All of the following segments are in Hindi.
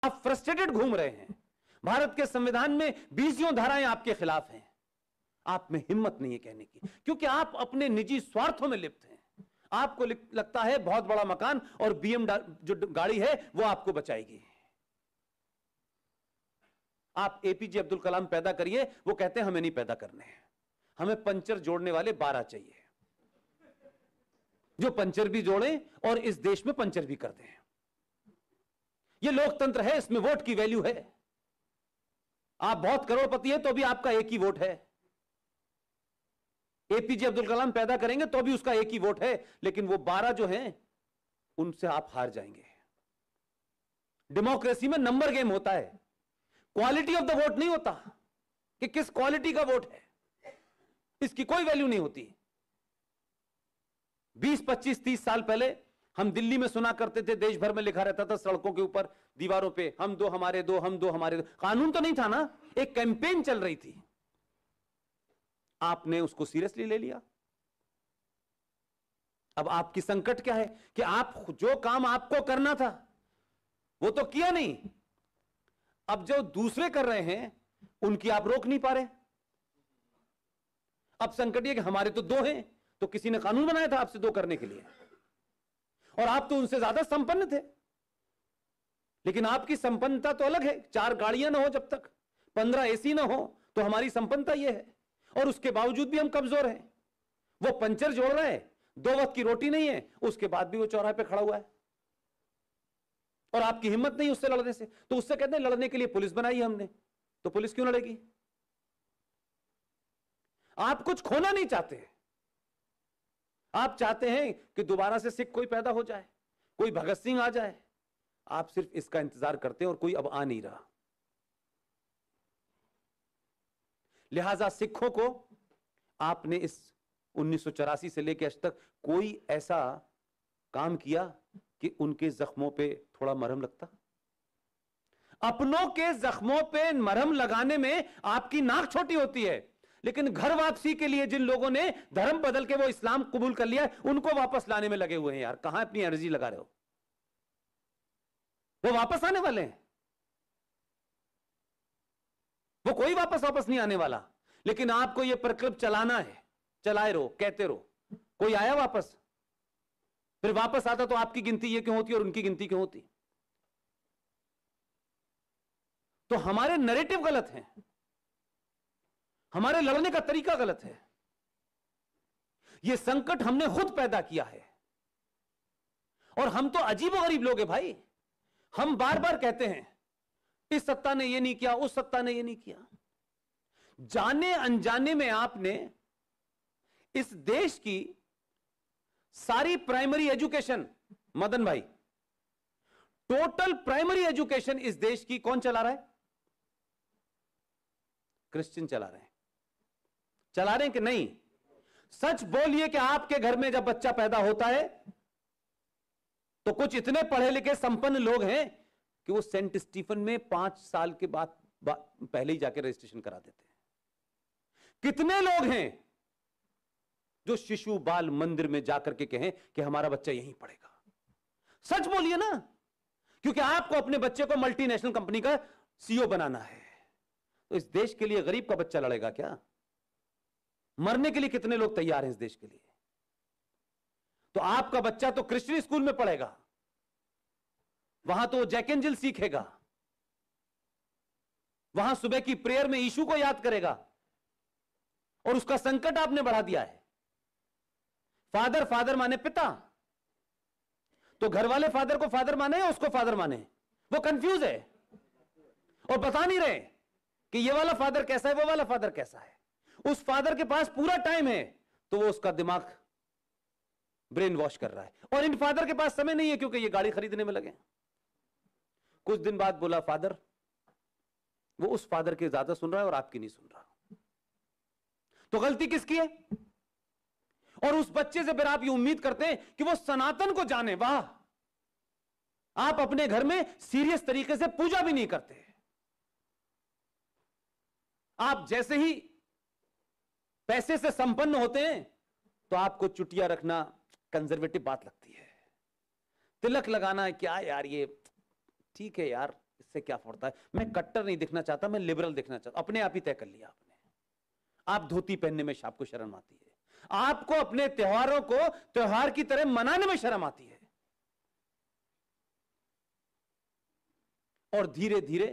आप फ्रस्ट्रेटेड घूम रहे हैं। भारत के संविधान में 20 धाराएं आपके खिलाफ हैं। आप में हिम्मत नहीं है कहने की, क्योंकि आप अपने निजी स्वार्थों में लिप्त हैं। आपको लगता है बहुत बड़ा मकान और बीएम जो गाड़ी है वो आपको बचाएगी। आप एपीजे अब्दुल कलाम पैदा करिए, वो कहते हैं हमें नहीं पैदा करने हैं, हमें पंचर जोड़ने वाले 12 चाहिए, जो पंचर भी जोड़ें और इस देश में पंचर भी कर दें। यह लोकतंत्र है, इसमें वोट की वैल्यू है। आप बहुत करोड़पति हैं तो भी आपका एक ही वोट है। एपीजे अब्दुल कलाम पैदा करेंगे तो भी उसका एक ही वोट है, लेकिन वो 12 जो हैं उनसे आप हार जाएंगे। डेमोक्रेसी में नंबर गेम होता है, क्वालिटी ऑफ द वोट नहीं होता कि किस क्वालिटी का वोट है, इसकी कोई वैल्यू नहीं होती। 20, 25, 30 साल पहले हम दिल्ली में सुना करते थे, देश भर में लिखा रहता था सड़कों के ऊपर, दीवारों पे, हम दो हमारे दो, हम दो हमारे दो। कानून तो नहीं था ना, एक कैंपेन चल रही थी। आपने उसको सीरियसली ले लिया। अब आपकी संकट क्या है कि आप जो काम आपको करना था वो तो किया नहीं, अब जो दूसरे कर रहे हैं उनकी आप रोक नहीं पा रहे। अब संकट ये कि हमारे तो 2 हैं, तो किसी ने कानून बनाया था आपसे 2 करने के लिए, और आप तो उनसे ज्यादा संपन्न थे। लेकिन आपकी संपन्नता तो अलग है। 4 गाड़ियां ना हो जब तक, 15 एसी ना हो, तो हमारी संपन्नता यह है। और उसके बावजूद भी हम कमजोर हैं। वो पंचर जोड़ रहा है, 2 वक्त की रोटी नहीं है, उसके बाद भी वो चौराहे पे खड़ा हुआ है, और आपकी हिम्मत नहीं उससे लड़ने से। तो उससे कहते हैं लड़ने के लिए पुलिस बनाई है हमने, तो पुलिस क्यों लड़ेगी? आप कुछ खोना नहीं चाहते। आप चाहते हैं कि दोबारा से सिख कोई पैदा हो जाए, कोई भगत सिंह आ जाए। आप सिर्फ इसका इंतजार करते हैं और कोई अब आ नहीं रहा। लिहाजा सिखों को आपने इस 1984 से लेकर आज तक कोई ऐसा काम किया कि उनके जख्मों पे थोड़ा मरहम लगता? अपनों के जख्मों पे मरहम लगाने में आपकी नाक छोटी होती है, लेकिन घर वापसी के लिए जिन लोगों ने धर्म बदल के वो इस्लाम कबूल कर लिया, उनको वापस लाने में लगे हुए हैं। यार कहां अपनी एनर्जी लगा रहे हो? वो वापस आने वाले हैं, वो कोई वापस नहीं आने वाला। लेकिन आपको ये प्रकल्प चलाना है, चलाए रहो, कहते रहो। कोई आया वापस? फिर वापस आता तो आपकी गिनती ये क्यों होती और उनकी गिनती क्यों होती? तो हमारे नैरेटिव गलत हैं, हमारे लड़ने का तरीका गलत है। यह संकट हमने खुद पैदा किया है, और हम तो अजीबोगरीब लोग हैं भाई। हम बार बार कहते हैं इस सत्ता ने यह नहीं किया, उस सत्ता ने यह नहीं किया। जाने अनजाने में आपने इस देश की सारी प्राइमरी एजुकेशन, मदन भाई, टोटल प्राइमरी एजुकेशन इस देश की कौन चला रहा है? क्रिश्चियन चला रहे हैं। चला रहे हैं कि नहीं? सच बोलिए कि आपके घर में जब बच्चा पैदा होता है तो कुछ इतने पढ़े लिखे संपन्न लोग हैं कि वो सेंट स्टीफन में 5 साल के बाद पहले ही जाके रजिस्ट्रेशन करा देते हैं। कितने लोग हैं जो शिशु बाल मंदिर में जाकर के कहें कि हमारा बच्चा यहीं पढ़ेगा? सच बोलिए ना, क्योंकि आपको अपने बच्चे को मल्टीनेशनल कंपनी का सीईओ बनाना है। तो इस देश के लिए गरीब का बच्चा लड़ेगा क्या? मरने के लिए कितने लोग तैयार हैं इस देश के लिए? तो आपका बच्चा तो क्रिश्चियन स्कूल में पढ़ेगा, वहां तो जैक एंड जिल सीखेगा, वहां सुबह की प्रेयर में यीशु को याद करेगा, और उसका संकट आपने बढ़ा दिया है। फादर फादर माने पिता, तो घर वाले फादर को फादर माने या उसको फादर माने? वो कंफ्यूज है और बता नहीं रहे कि ये वाला फादर कैसा है, वो वाला फादर कैसा है। उस फादर के पास पूरा टाइम है तो वो उसका दिमाग ब्रेन वॉश कर रहा है, और इन फादर के पास समय नहीं है क्योंकि ये गाड़ी खरीदने में लगे। कुछ दिन बाद बोला फादर, वो उस फादर के ज्यादा सुन रहा है और आपकी नहीं सुन रहा। तो गलती किसकी है? और उस बच्चे से फिर आप ये उम्मीद करते हैं कि वो सनातन को जाने। वाह, आप अपने घर में सीरियस तरीके से पूजा भी नहीं करते। आप जैसे ही पैसे से संपन्न होते हैं तो आपको चुटिया रखना कंजर्वेटिव बात लगती है। तिलक लगाना क्या यार, ये ठीक है यार, से क्या पड़ता है, मैं कट्टर नहीं दिखना चाहता, मैं लिबरल दिखना चाहता। अपने आप ही तय कर लिया आपने। आप धोती पहनने में आपको शर्म आती है, आपको अपने त्योहारों को त्योहार की तरह मनाने में शर्म आती है, और धीरे धीरे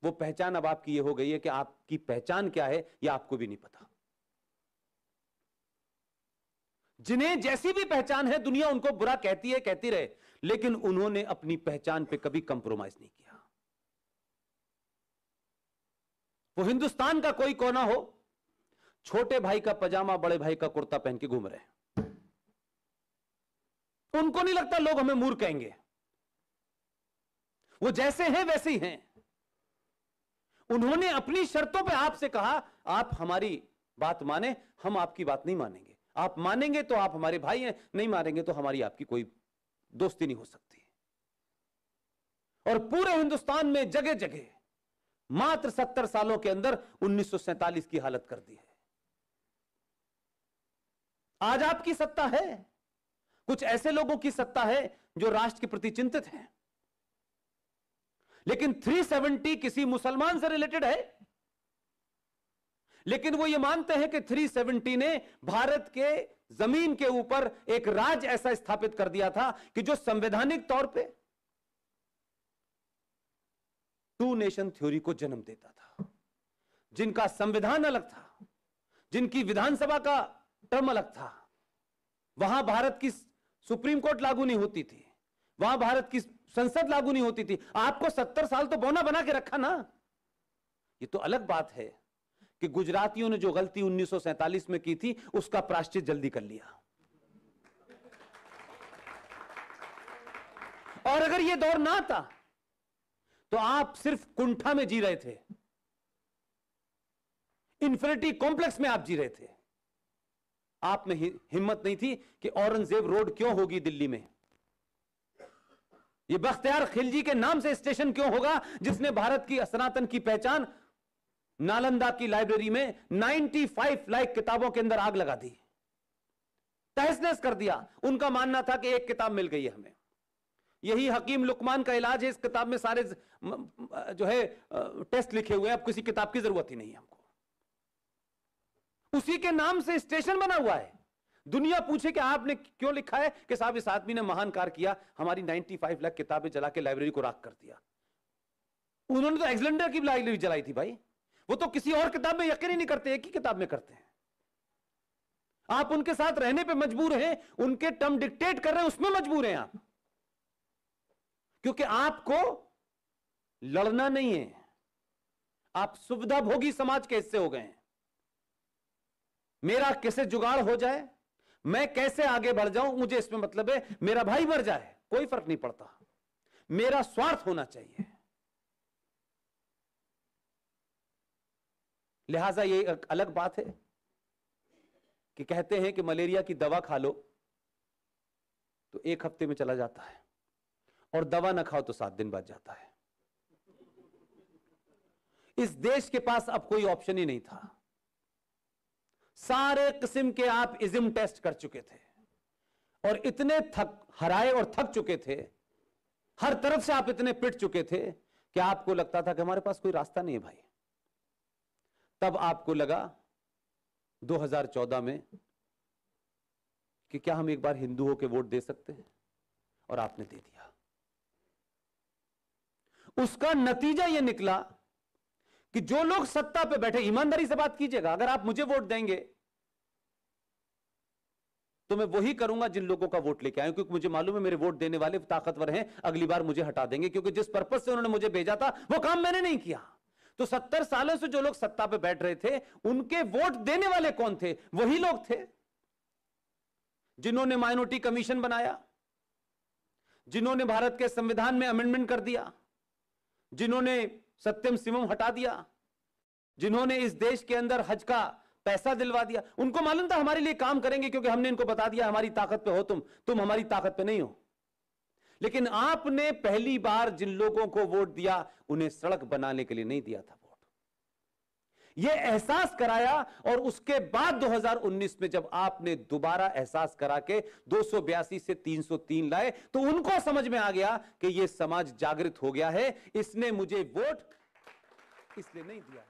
वो पहचान अब आपकी ये हो गई है कि आपकी पहचान क्या है यह आपको भी नहीं पता। जिन्हें जैसी भी पहचान है दुनिया उनको बुरा कहती है, कहती रहे, लेकिन उन्होंने अपनी पहचान पे कभी कंप्रोमाइज नहीं किया। वो हिंदुस्तान का कोई कोना हो, छोटे भाई का पजामा बड़े भाई का कुर्ता पहन के घूम रहे हैं, उनको नहीं लगता लोग हमें मूर्ख कहेंगे। वो जैसे हैं वैसे ही हैं। उन्होंने अपनी शर्तों पे आपसे कहा आप हमारी बात माने, हम आपकी बात नहीं मानेंगे। आप मानेंगे तो आप हमारे भाई हैं, नहीं मानेंगे तो हमारी आपकी कोई दोस्ती नहीं हो सकती। और पूरे हिंदुस्तान में जगह जगह मात्र 70 सालों के अंदर 1947 की हालत कर दी है। आज आपकी सत्ता है, कुछ ऐसे लोगों की सत्ता है जो राष्ट्र के प्रति चिंतित हैं, लेकिन 370 किसी मुसलमान से रिलेटेड है, लेकिन वो ये मानते हैं कि 370 ने भारत के जमीन के ऊपर एक राज ऐसा स्थापित कर दिया था कि जो संवैधानिक तौर पे टू नेशन थ्योरी को जन्म देता था। जिनका संविधान अलग था, जिनकी विधानसभा का टर्म अलग था, वहां भारत की सुप्रीम कोर्ट लागू नहीं होती थी, वहां भारत की संसद लागू नहीं होती थी। आपको 70 साल तो बौना बना के रखा ना। ये तो अलग बात है कि गुजरातियों ने जो गलती 1947 में की थी उसका प्रायश्चित जल्दी कर लिया। और अगर यह दौर ना आता तो आप सिर्फ कुंठा में जी रहे थे, इन्फिनिटी कॉम्प्लेक्स में आप जी रहे थे। आप में हिम्मत नहीं थी कि औरंगजेब रोड क्यों होगी दिल्ली में, ये बख्तियार खिलजी के नाम से स्टेशन क्यों होगा, जिसने भारत की सनातन की पहचान नालंदा की लाइब्रेरी में 95 लाख किताबों के अंदर आग लगा दी, तहस नहस कर दिया। उनका मानना था कि एक किताब मिल गई है हमें, यही हकीम लुकमान का इलाज है, इस किताब में सारे जो है टेस्ट लिखे हुए हैं, अब किसी किताब की जरूरत ही नहीं है हमको। उसी के नाम से स्टेशन बना हुआ है। दुनिया पूछे कि आपने क्यों लिखा है, कि साहब इस आदमी ने महान कार्य किया, हमारी 95 लाख किताबें जला के लाइब्रेरी को राख कर दिया। उन्होंने तो एलेक्जेंडर की लाइब्रेरी जलाई थी भाई, वो तो किसी और किताब में यकीन ही नहीं करते, एक ही किताब में करते हैं। आप उनके साथ रहने पे मजबूर हैं, उनके टर्म डिक्टेट कर रहे हैं, उसमें मजबूर हैं आप, क्योंकि आपको लड़ना नहीं है, आप सुविधा भोगी समाज के हिस्से हो गए हैं। मेरा कैसे जुगाड़ हो जाए, मैं कैसे आगे बढ़ जाऊं, मुझे इसमें मतलब है, मेरा भाई मर जाए कोई फर्क नहीं पड़ता, मेरा स्वार्थ होना चाहिए। लिहाजा ये एक अलग बात है कि कहते हैं कि मलेरिया की दवा खा लो तो 1 हफ्ते में चला जाता है, और दवा ना खाओ तो 7 दिन बाद जाता है। इस देश के पास अब कोई ऑप्शन ही नहीं था। सारे किस्म के आप इज्म टेस्ट कर चुके थे, और इतने हराए और थक चुके थे, हर तरफ से आप इतने पिट चुके थे कि आपको लगता था कि हमारे पास कोई रास्ता नहीं है भाई। तब आपको लगा 2014 में कि क्या हम एक बार हिंदू होकर वोट दे सकते हैं, और आपने दे दिया। उसका नतीजा यह निकला कि जो लोग सत्ता पे बैठे, ईमानदारी से बात कीजिएगा, अगर आप मुझे वोट देंगे तो मैं वही करूंगा जिन लोगों का वोट लेके आए, क्योंकि मुझे मालूम है मेरे वोट देने वाले ताकतवर हैं, अगली बार मुझे हटा देंगे, क्योंकि जिस पर्पस से उन्होंने मुझे भेजा था वो काम मैंने नहीं किया। तो 70 सालों से जो लोग सत्ता पे बैठ रहे थे, उनके वोट देने वाले कौन थे? वही लोग थे जिन्होंने माइनॉरिटी कमीशन बनाया, जिन्होंने भारत के संविधान में अमेंडमेंट कर दिया, जिन्होंने सत्यम शिवम हटा दिया, जिन्होंने इस देश के अंदर हज का पैसा दिलवा दिया। उनको मालूम था हमारे लिए काम करेंगे, क्योंकि हमने इनको बता दिया हमारी ताकत पे हो तुम हमारी ताकत पे नहीं हो। लेकिन आपने पहली बार जिन लोगों को वोट दिया, उन्हें सड़क बनाने के लिए नहीं दिया था वोट। यह एहसास कराया। और उसके बाद 2019 में जब आपने दोबारा एहसास करा के 282 से 303 लाए, तो उनको समझ में आ गया कि यह समाज जागृत हो गया है, इसने मुझे वोट इसलिए नहीं दिया।